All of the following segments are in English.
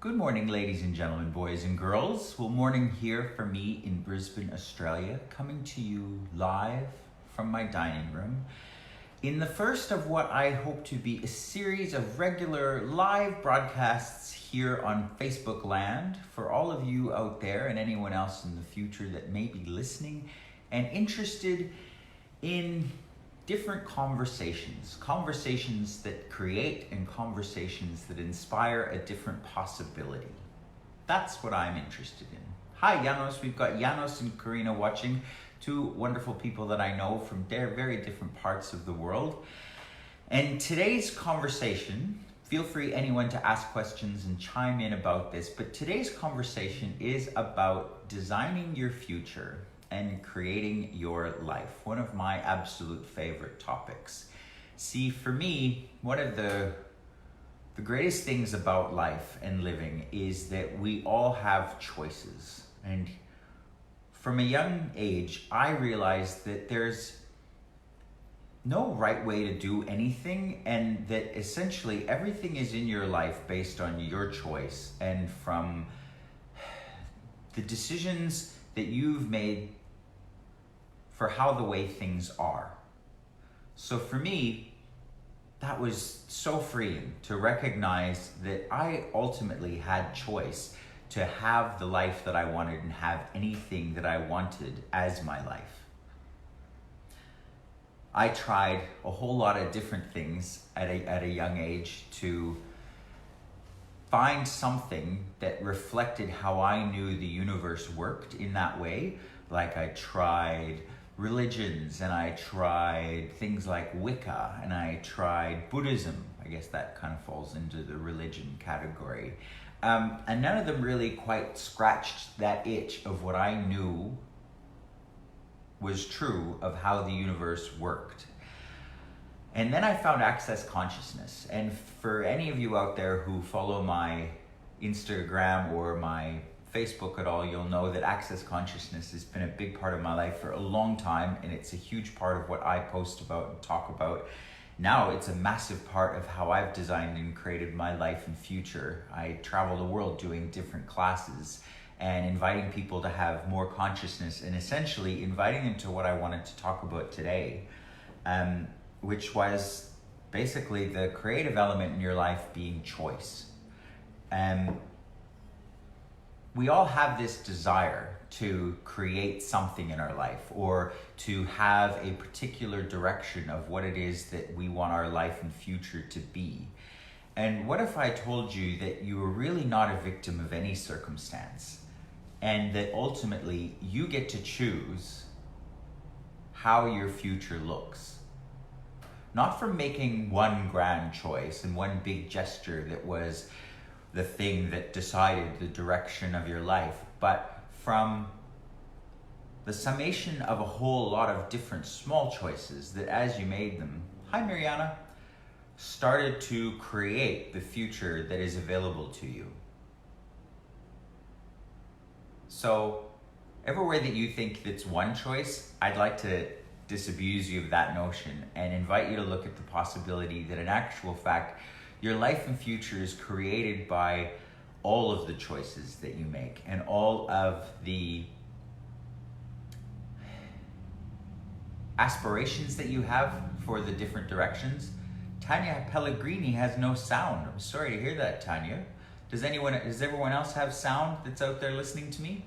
Good morning, ladies and gentlemen, boys and girls. Well, morning here for me in Brisbane, Australia, coming to you live from my dining room in the first of what I hope to be a series of regular live broadcasts here on Facebook land for all of you out there and anyone else in the future that may be listening and interested in different conversations that create and conversations that inspire a different possibility. That's what I'm interested in. Hi Janos, we've got Janos and Karina watching, two wonderful people that I know from very different parts of the world. And today's conversation, feel free anyone to ask questions and chime in about this, but today's conversation is about designing your future and creating your life. One of my absolute favorite topics. See, for me, one of the greatest things about life and living is that we all have choices. And from a young age, I realized that there's no right way to do anything, and that essentially everything is in your life based on your choice and from the decisions that you've made for how the way things are. So for me, that was so freeing to recognize that I ultimately had choice to have the life that I wanted and have anything that I wanted as my life. I tried a whole lot of different things at a young age to find something that reflected how I knew the universe worked in that way. Like I tried religions, and I tried things like Wicca, and I tried Buddhism. I guess that kind of falls into the religion category. And none of them really quite scratched that itch of what I knew was true of how the universe worked. And then I found Access Consciousness. And for any of you out there who follow my Instagram or my Facebook at all, you'll know that Access Consciousness has been a big part of my life for a long time, and it's a huge part of what I post about and talk about. Now it's a massive part of how I've designed and created my life and future. I travel the world doing different classes and inviting people to have more consciousness, and essentially inviting them to what I wanted to talk about today, which was basically the creative element in your life being choice. We all have this desire to create something in our life, or to have a particular direction of what it is that we want our life and future to be. And what if I told you that you were really not a victim of any circumstance, and that ultimately you get to choose how your future looks? Not from making one grand choice and one big gesture that was the thing that decided the direction of your life, but from the summation of a whole lot of different small choices that, as you made them, hi Mariana, started to create the future that is available to you. So everywhere that you think it's one choice, I'd like to disabuse you of that notion and invite you to look at the possibility that in actual fact, your life and future is created by all of the choices that you make and all of the aspirations that you have for the different directions. Tanya Pellegrini has no sound. I'm sorry to hear that, Tanya. Does everyone else have sound that's out there listening to me?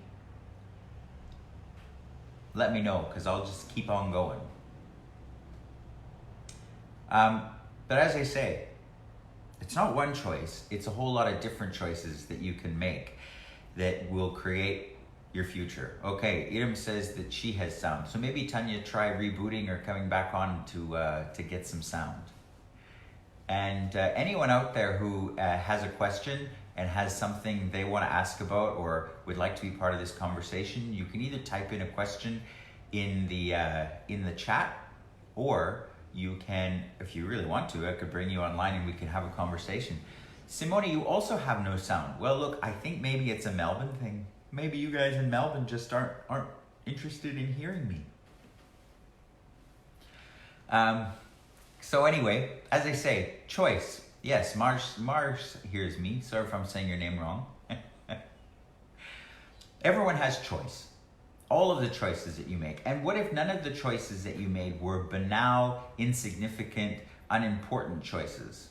Let me know, because I'll just keep on going. But as I say, it's not one choice, it's a whole lot of different choices that you can make that will create your future. Okay, Idam says that she has sound. So maybe Tanya, try rebooting or coming back on to get some sound. And anyone out there who has a question and has something they want to ask about or would like to be part of this conversation, you can either type in a question in the chat, or you can, if you really want to, I could bring you online and we can have a conversation. Simone, you also have no sound. Well, look, I think maybe it's a Melbourne thing. Maybe you guys in Melbourne just aren't interested in hearing me. So anyway, as I say, choice. Yes, Mars hears me. Sorry if I'm saying your name wrong. Everyone has choice. All of the choices that you make. And what if none of the choices that you made were banal, insignificant, unimportant choices?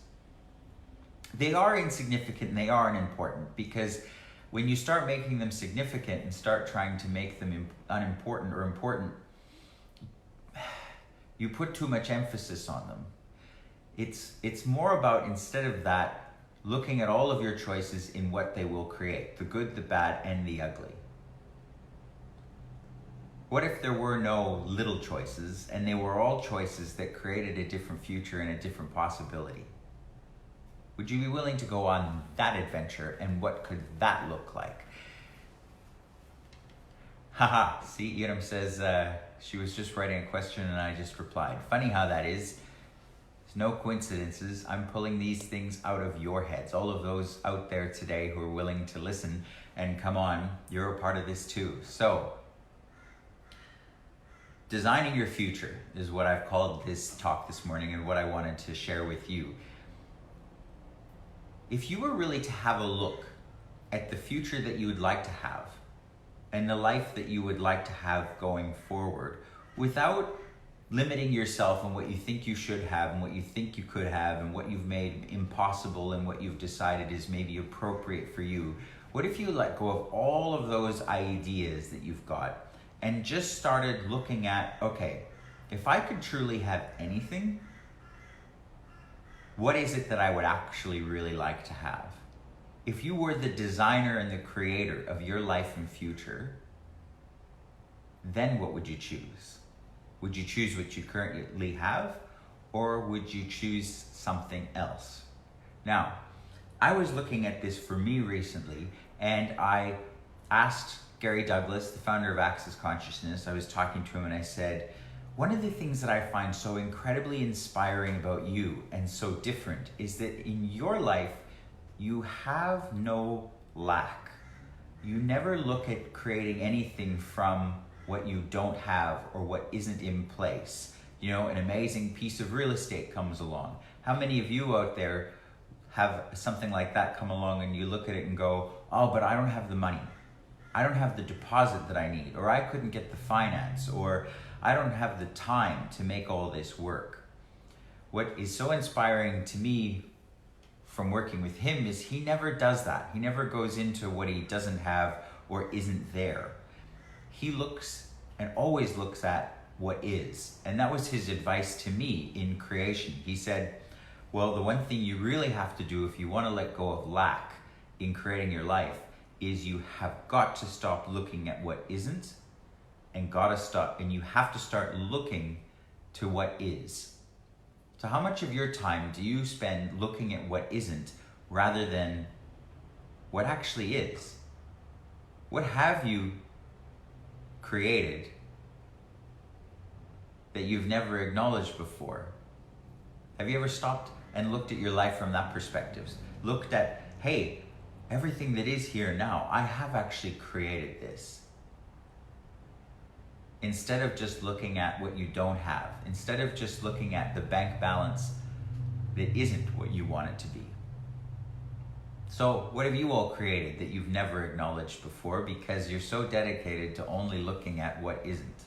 They are insignificant and they are unimportant, because when you start making them significant and start trying to make them unimportant or important, you put too much emphasis on them. It's more about, instead of that, looking at all of your choices in what they will create, the good, the bad, and the ugly. What if there were no little choices and they were all choices that created a different future and a different possibility? Would you be willing to go on that adventure, and what could that look like? Haha, see, Yadam says she was just writing a question and I just replied. Funny how that is. There's no coincidences. I'm pulling these things out of your heads. All of those out there today who are willing to listen and come on, you're a part of this too. So, designing your future is what I've called this talk this morning, and what I wanted to share with you. If you were really to have a look at the future that you would like to have and the life that you would like to have going forward, without limiting yourself on what you think you should have and what you think you could have and what you've made impossible and what you've decided is maybe appropriate for you, what if you let go of all of those ideas that you've got and just started looking at, okay, if I could truly have anything, what is it that I would actually really like to have? If you were the designer and the creator of your life and future, then what would you choose? Would you choose what you currently have, or would you choose something else? Now, I was looking at this for me recently, and I asked Gary Douglas, the founder of Access Consciousness, I was talking to him and I said, one of the things that I find so incredibly inspiring about you and so different is that in your life, you have no lack. You never look at creating anything from what you don't have or what isn't in place. You know, an amazing piece of real estate comes along. How many of you out there have something like that come along and you look at it and go, oh, but I don't have the money. I don't have the deposit that I need, or I couldn't get the finance, or I don't have the time to make all this work. What is so inspiring to me from working with him is he never does that. He never goes into what he doesn't have or isn't there. He looks and always looks at what is. And that was his advice to me in creation. He said, well, the one thing you really have to do if you want to let go of lack in creating your life is you have got to stop looking at what isn't, and you have to start looking to what is. So how much of your time do you spend looking at what isn't rather than what actually is? What have you created that you've never acknowledged before? Have you ever stopped and looked at your life from that perspective? Looked at, hey, everything that is here now, I have actually created this. Instead of just looking at what you don't have, instead of just looking at the bank balance that isn't what you want it to be. So what have you all created that you've never acknowledged before because you're so dedicated to only looking at what isn't?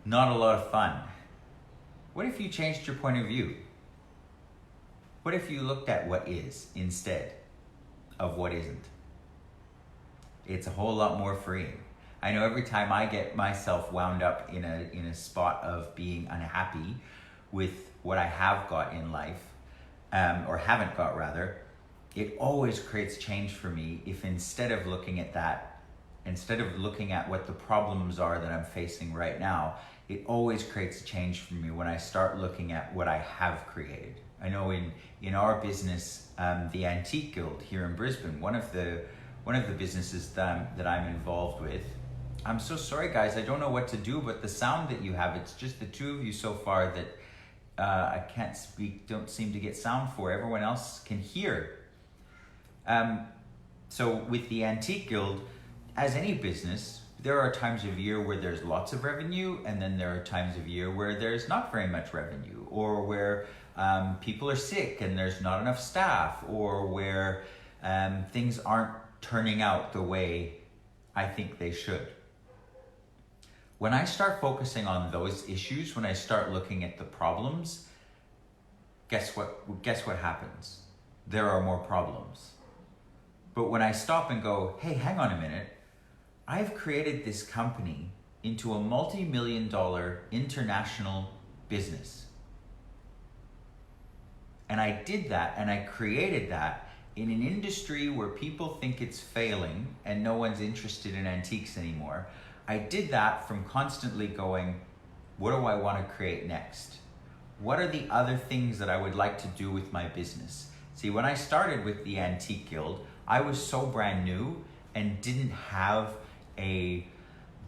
Not a lot of fun. What if you changed your point of view? What if you looked at what is instead of what isn't? It's a whole lot more freeing. I know every time I get myself wound up in a spot of being unhappy with what I have got in life, or haven't got rather, it always creates change for me if instead of looking at that, instead of looking at what the problems are that I'm facing right now, it always creates a change for me when I start looking at what I have created. I know in our business, the Antique Guild here in Brisbane, one of the businesses that I'm involved with, I'm so sorry guys, I don't know what to do, but the sound that you have, it's just the two of you so far that I can't speak, don't seem to get sound for. Everyone else can hear. So with the Antique Guild, as any business, there are times of year where there's lots of revenue, and then there are times of year where there's not very much revenue, or where people are sick and there's not enough staff, or where things aren't turning out the way I think they should. When I start focusing on those issues, when I start looking at the problems, guess what happens? There are more problems. But when I stop and go, hey, hang on a minute, I've created this company into a multi-million-dollar international business. And I did that, and I created that in an industry where people think it's failing and no one's interested in antiques anymore. I did that from constantly going, what do I want to create next? What are the other things that I would like to do with my business? See, when I started with the Antique Guild, I was so brand new and didn't have a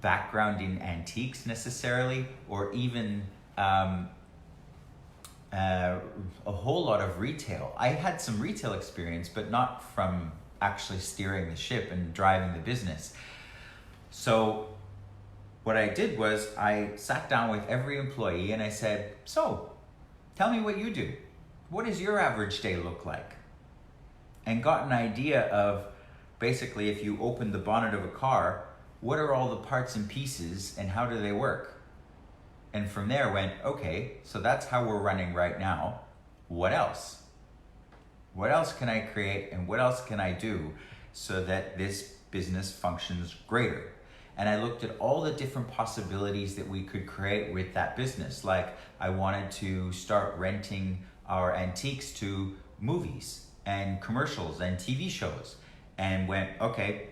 background in antiques necessarily, or even a whole lot of retail. I had some retail experience, but not from actually steering the ship and driving the business. So what I did was I sat down with every employee and I said, so tell me what you do. What does your average day look like? And got an idea of basically, if you open the bonnet of a car, what are all the parts and pieces and how do they work? And from there went, okay, so that's how we're running right now. What else? What else can I create and what else can I do so that this business functions greater? And I looked at all the different possibilities that we could create with that business. Like, I wanted to start renting our antiques to movies and commercials and TV shows, and went, okay,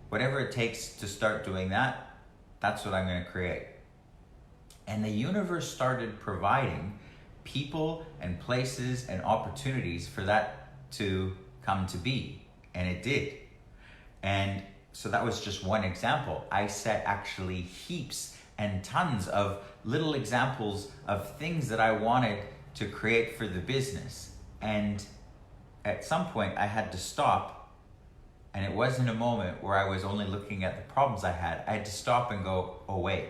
whatever it takes to start doing that, that's what I'm going to create. And the universe started providing people and places and opportunities for that to come to be. And it did. And so that was just one example. I set actually heaps and tons of little examples of things that I wanted to create for the business. And at some point I had to stop, and it wasn't a moment where I was only looking at the problems I had to stop and go, oh wait,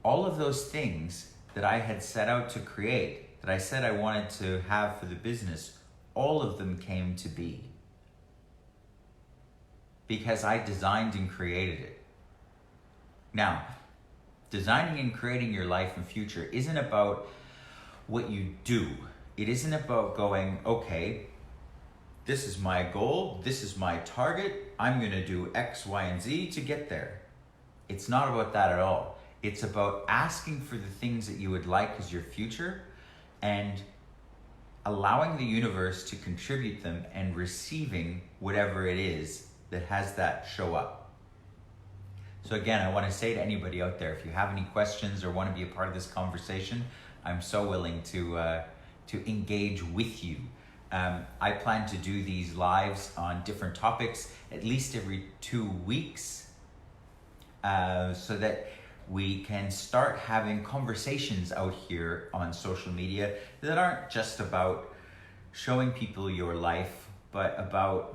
all of those things that I had set out to create, that I said I wanted to have for the business, all of them came to be. Because I designed and created it. Now, designing and creating your life and future isn't about what you do. It isn't about going, okay, this is my goal, this is my target, I'm gonna do X, Y, and Z to get there. It's not about that at all. It's about asking for the things that you would like as your future and allowing the universe to contribute them and receiving whatever it is that has that show up. So again, I want to say to anybody out there, if you have any questions or want to be a part of this conversation, I'm so willing to engage with you. I plan to do these lives on different topics at least every 2 weeks, so that we can start having conversations out here on social media that aren't just about showing people your life, but about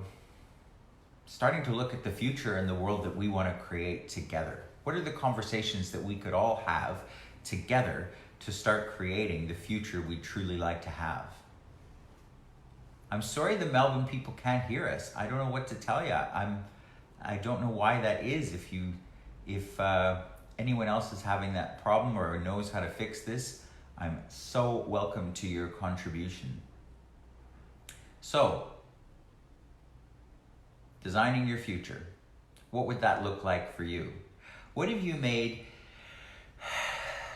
starting to look at the future and the world that we want to create together. What are the conversations that we could all have together to start creating the future we truly like to have? I'm sorry the Melbourne people can't hear us. I don't know what to tell you. I don't know why that is. If anyone else is having that problem or knows how to fix this, I'm so welcome to your contribution. So, designing your future. What would that look like for you? What have you made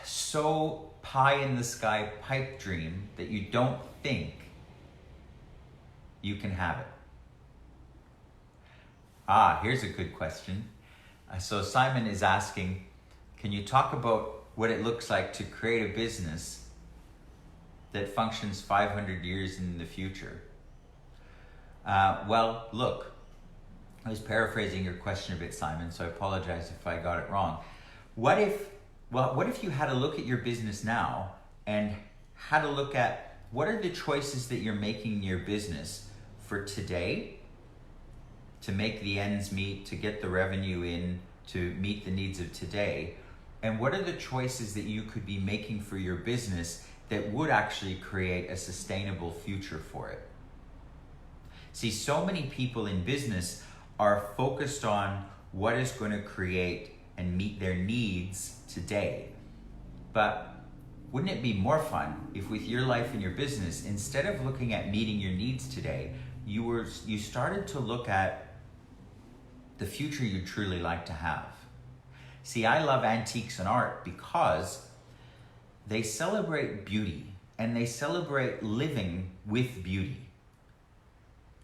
so pie in the sky pipe dream that you don't think you can have it? Here's a good question. So Simon is asking, can you talk about what it looks like to create a business that functions 500 years in the future? Well, look, I was paraphrasing your question a bit, Simon, so I apologize if I got it wrong. What if you had a look at your business now and had a look at what are the choices that you're making in your business for today to make the ends meet, to get the revenue in, to meet the needs of today, and what are the choices that you could be making for your business that would actually create a sustainable future for it. See, so many people in business are focused on what is going to create and meet their needs today. But wouldn't it be more fun if with your life and your business, instead of looking at meeting your needs today, you started to look at the future you'd truly like to have? See, I love antiques and art because they celebrate beauty and they celebrate living with beauty.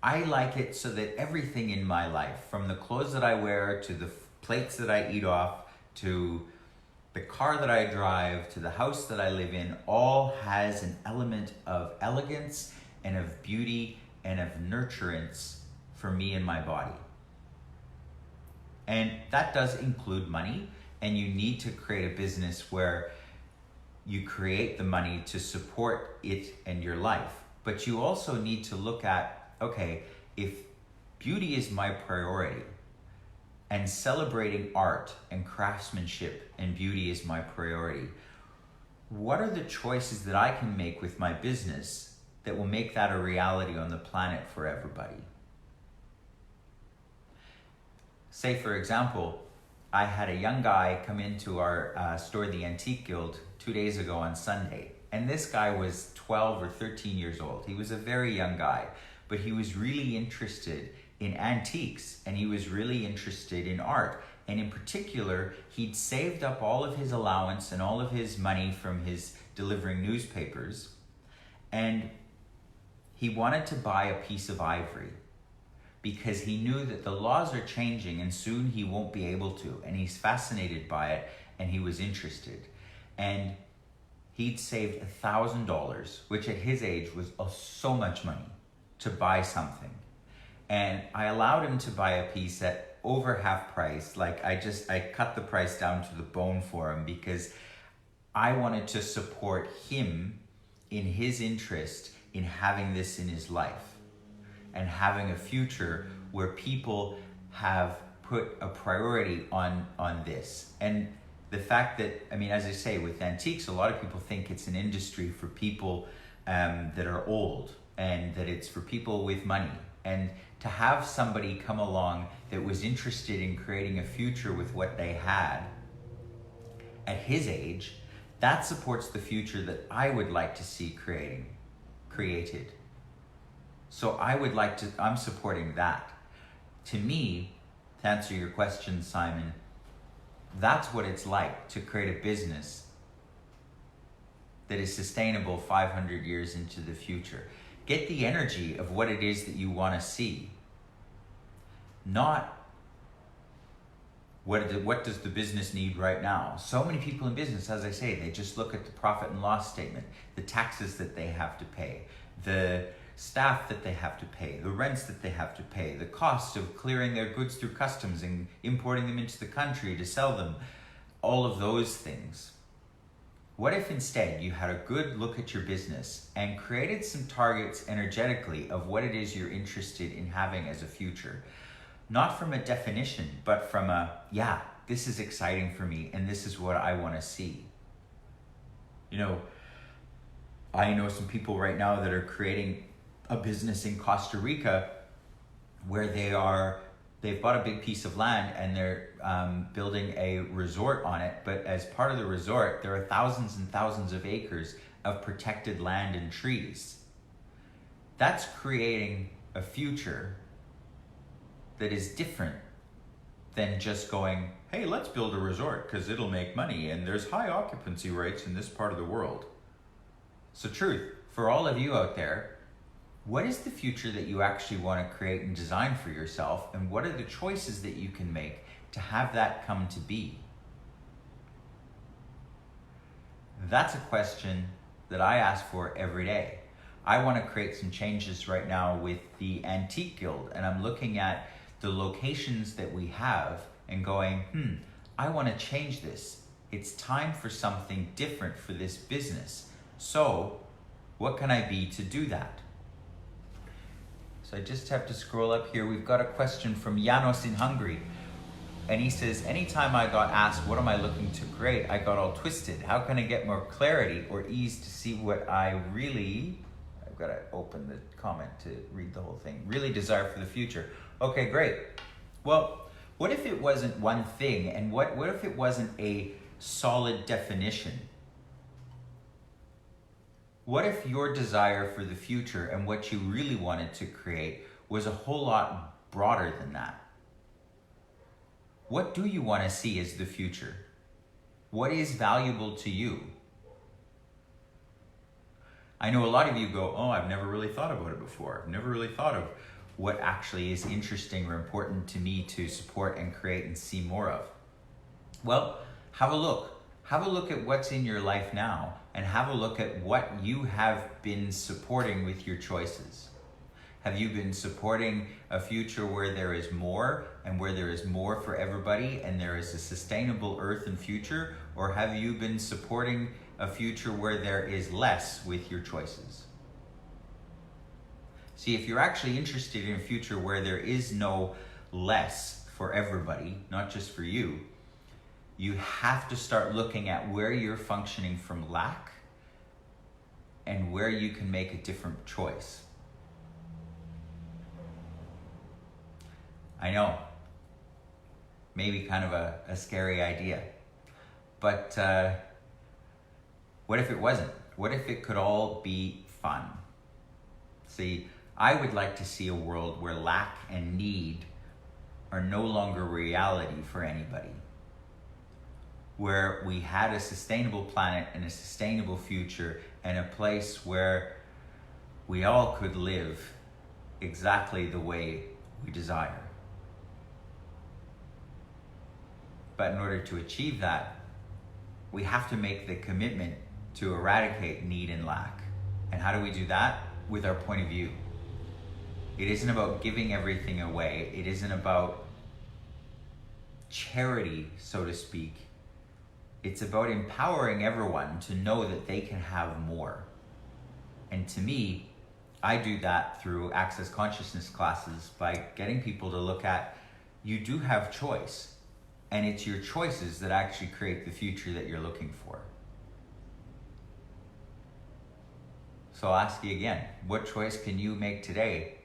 I like it so that everything in my life, from the clothes that I wear to the plates that I eat off to the car that I drive to the house that I live in, all has an element of elegance and of beauty and of nurturance for me and my body. And that does include money, and you need to create a business where you create the money to support it and your life. But you also need to look at, okay, if beauty is my priority and celebrating art and craftsmanship and beauty is my priority, what are the choices that I can make with my business that will make that a reality on the planet for everybody? Say, for example, I had a young guy come into our store, the Antique Guild, 2 days ago on Sunday. And this guy was 12 or 13 years old. He was a very young guy, but he was really interested in antiques and he was really interested in art. And in particular, he'd saved up all of his allowance and all of his money from his delivering newspapers. And he wanted to buy a piece of ivory, because he knew that the laws are changing and soon he won't be able to. And he's fascinated by it and he was interested. And he'd saved $1,000, which at his age was so much money, to buy something. And I allowed him to buy a piece at over half price. Like I cut the price down to the bone for him because I wanted to support him in his interest in having this in his life and having a future where people have put a priority on this. And the fact that, I mean, as I say, with antiques, a lot of people think it's an industry for people that are old and that it's for people with money. And to have somebody come along that was interested in creating a future with what they had at his age, that supports the future that I would like to see created. So I'm supporting that. To me, to answer your question, Simon, that's what it's like to create a business that is sustainable 500 years into the future. Get the energy of what it is that you want to see, not what does the business need right now. So many people in business, as I say, they just look at the profit and loss statement, the taxes that they have to pay, the staff that they have to pay, the rents that they have to pay, the cost of clearing their goods through customs and importing them into the country to sell them, all of those things. What if instead you had a good look at your business and created some targets energetically of what it is you're interested in having as a future? Not from a definition, but from yeah, this is exciting for me and this is what I want to see. You know, I know some people right now that are creating a business in Costa Rica where they've bought a big piece of land and they're building a resort on it. But as part of the resort, there are thousands and thousands of acres of protected land and trees. That's creating a future that is different than just going, hey, let's build a resort because it'll make money and there's high occupancy rates in this part of the world. So truth, for all of you out there, what is the future that you actually want to create and design for yourself, and what are the choices that you can make to have that come to be? That's a question that I ask for every day. I want to create some changes right now with the Antique Guild, and I'm looking at the locations that we have and going, I want to change this. It's time for something different for this business. So what can I be to do that? So I just have to scroll up here. We've got a question from Janos in Hungary. And he says, anytime I got asked, what am I looking to create? I got all twisted. How can I get more clarity or ease to see what I really, I've got to open the comment to read the whole thing, really desire for the future. Okay, great. Well, what if it wasn't one thing? And what if it wasn't a solid definition? What if your desire for the future and what you really wanted to create was a whole lot broader than that? What do you want to see as the future? What is valuable to you? I know a lot of you go, oh, I've never really thought about it before. I've never really thought of what actually is interesting or important to me to support and create and see more of. Well, have a look. Have a look at what's in your life now and have a look at what you have been supporting with your choices. Have you been supporting a future where there is more and where there is more for everybody and there is a sustainable earth and future? Or have you been supporting a future where there is less with your choices? See, if you're actually interested in a future where there is no less for everybody, not just for you, you have to start looking at where you're functioning from lack and where you can make a different choice. I know, maybe kind of a scary idea, but what if it wasn't? What if it could all be fun? See, I would like to see a world where lack and need are no longer reality for anybody. Where we had a sustainable planet and a sustainable future and a place where we all could live exactly the way we desire. But in order to achieve that, we have to make the commitment to eradicate need and lack. And how do we do that? With our point of view. It isn't about giving everything away. It isn't about charity, so to speak. It's about empowering everyone to know that they can have more. And to me, I do that through Access Consciousness classes by getting people to look at, you do have choice. And it's your choices that actually create the future that you're looking for. So I'll ask you again, what choice can you make today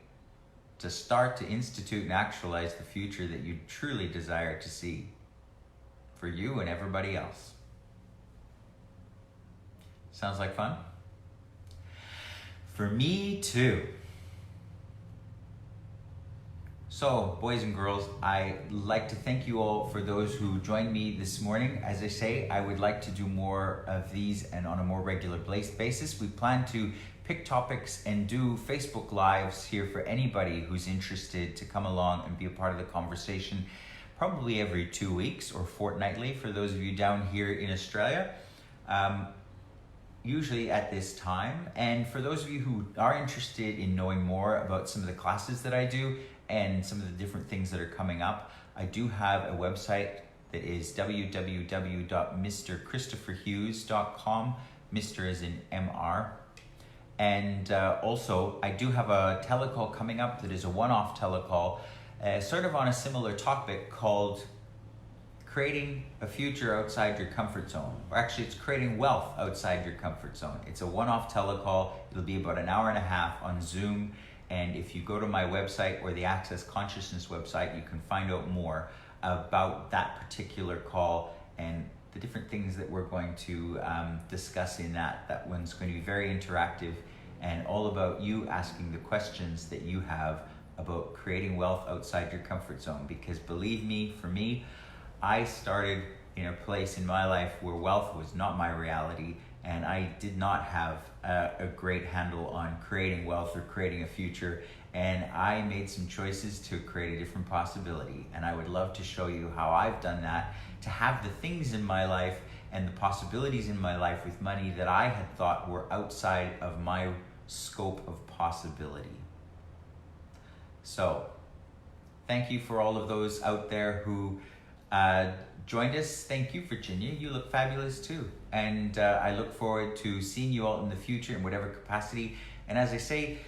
to start to institute and actualize the future that you truly desire to see for you and everybody else? Sounds like fun? For me too. So, boys and girls, I'd like to thank you all for those who joined me this morning. As I say, I would like to do more of these and on a more regular basis. We plan to pick topics and do Facebook Lives here for anybody who's interested to come along and be a part of the conversation, probably every 2 weeks or fortnightly for those of you down here in Australia. Usually at this time. And for those of you who are interested in knowing more about some of the classes that I do and some of the different things that are coming up, I do have a website that is www.mrchristopherhughes.com, Mr. as in MR. And also, I do have a telecall coming up that is a one-off telecall, sort of on a similar topic called Creating a Future Outside Your Comfort Zone. Or actually, it's Creating Wealth Outside Your Comfort Zone. It's a one-off telecall. It'll be about an hour and a half on Zoom. And if you go to my website or the Access Consciousness website, you can find out more about that particular call and the different things that we're going to discuss in that. That one's going to be very interactive and all about you asking the questions that you have about creating wealth outside your comfort zone. Because believe me, for me, I started in a place in my life where wealth was not my reality, and I did not have a great handle on creating wealth or creating a future, and I made some choices to create a different possibility. And I would love to show you how I've done that, to have the things in my life and the possibilities in my life with money that I had thought were outside of my scope of possibility. So, thank you for all of those out there who joined us. Thank you, Virginia. You look fabulous too. And I look forward to seeing you all in the future in whatever capacity. And as I say,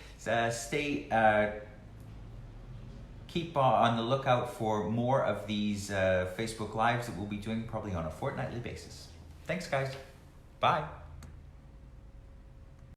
keep keep on the lookout for more of these Facebook Lives that we'll be doing probably on a fortnightly basis. Thanks, guys. Bye.